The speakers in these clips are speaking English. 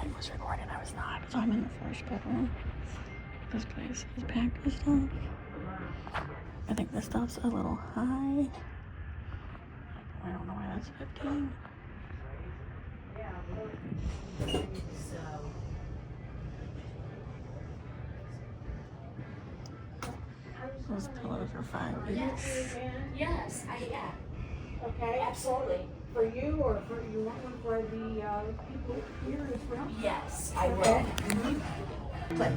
thing was recording. I was not. So I'm in the first bedroom. This place is packed with stuff. I think this stuff's a little high. I don't know why that's 15. Those pillows are $5 each. Yes, yeah. Okay, Absolutely. for you or for you want one for the people here as well? Yes, I will. Okay. But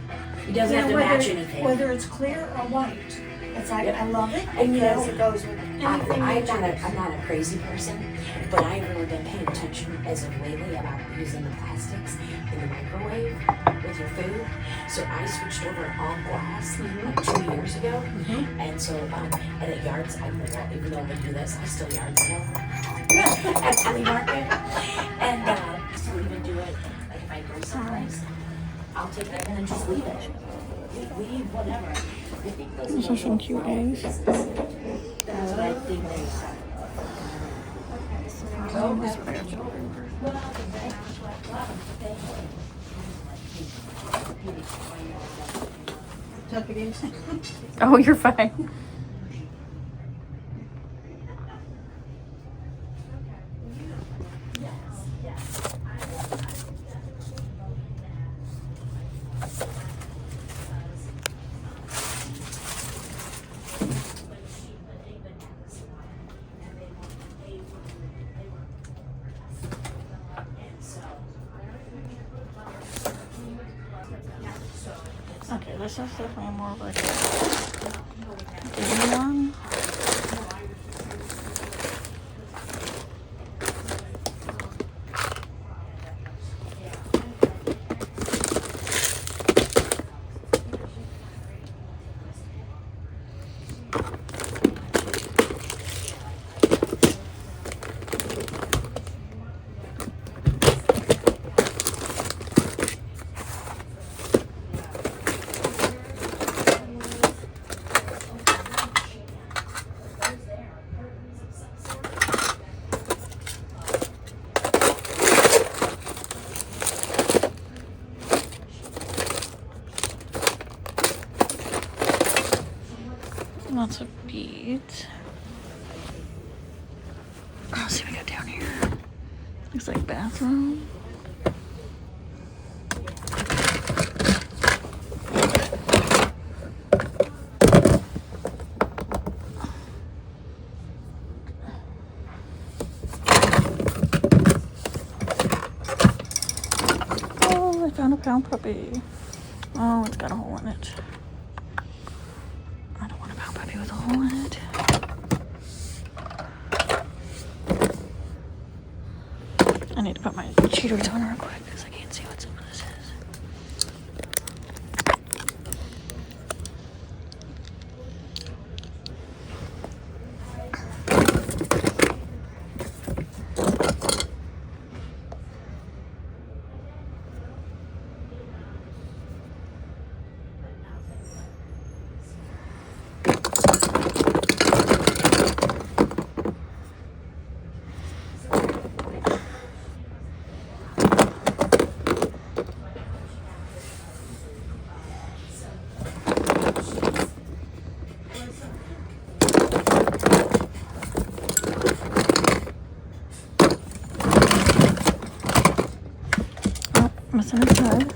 it doesn't have to match anything. Whether it's clear or white. It's like, I love it And you because know, it goes with anything. I'm not a crazy person, but I've really been paying attention as of lately about using the plastics in the microwave with your food. So I switched over to all glass like 2 years ago. And so, and at yards, even though we do this, I still yard sale at flea market. And so even do it, like if I go someplace, I'll take it and then just leave it. Leave whatever. I think those Those are some cute eggs. That's what I think they are. Tuck it in. Oh, you're fine. Okay, this is definitely more of like a big one. Lots of beads. Oh, let's see what we got down here. Looks like bathroom. Oh, I found a pound puppy. Oh, it's got a hole in it. I don't want a pound puppy with a hole in it. I need to put my cheaters on real quick because I can't see what some of this is. Missing his head.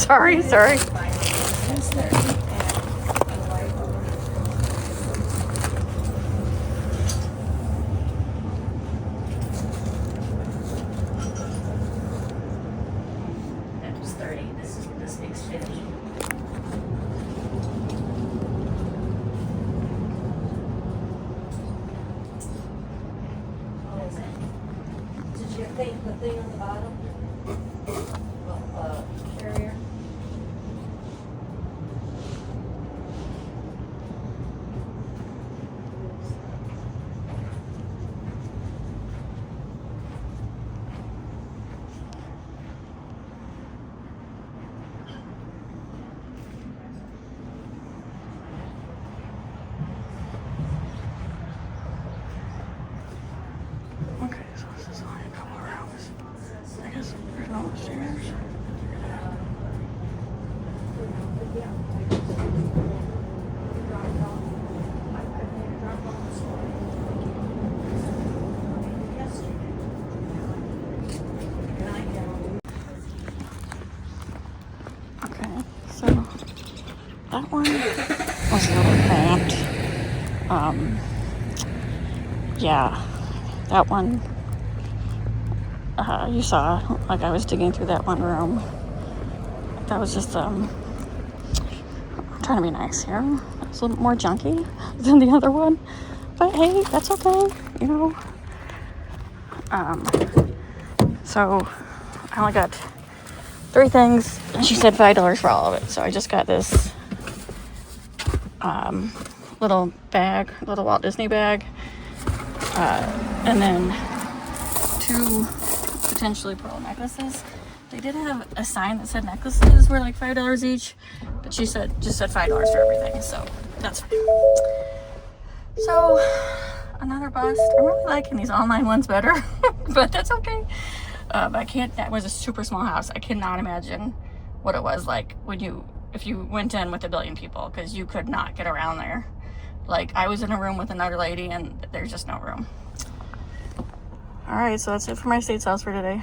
sorry. That was 30. This makes 50. What is it? Did you think the thing on the bottom? Carrier. Okay, so this is only a couple of rooms. I guess there's no stairs. Okay, so that one was a little cramped. Yeah, that one, you saw, like I was digging through that one room. That was just, I'm trying to be nice here. It's a little more junky than the other one, but hey, that's okay, you know. So I only got 3 things, and she said $5 for all of it. So I just got this little bag, little Walt Disney bag, and then 2 potentially pearl necklaces. They did have a sign that said necklaces were like $5 each, but she said just said $5 for everything, so that's fine. So another bust. I'm really liking these online ones better, but that's okay. I can't. That was a super small house. I cannot imagine what it was like if you went in with 1 billion people, because you could not get around there. Like, I was in a room with another lady, and there's just no room. All right, so that's it for my States house for today.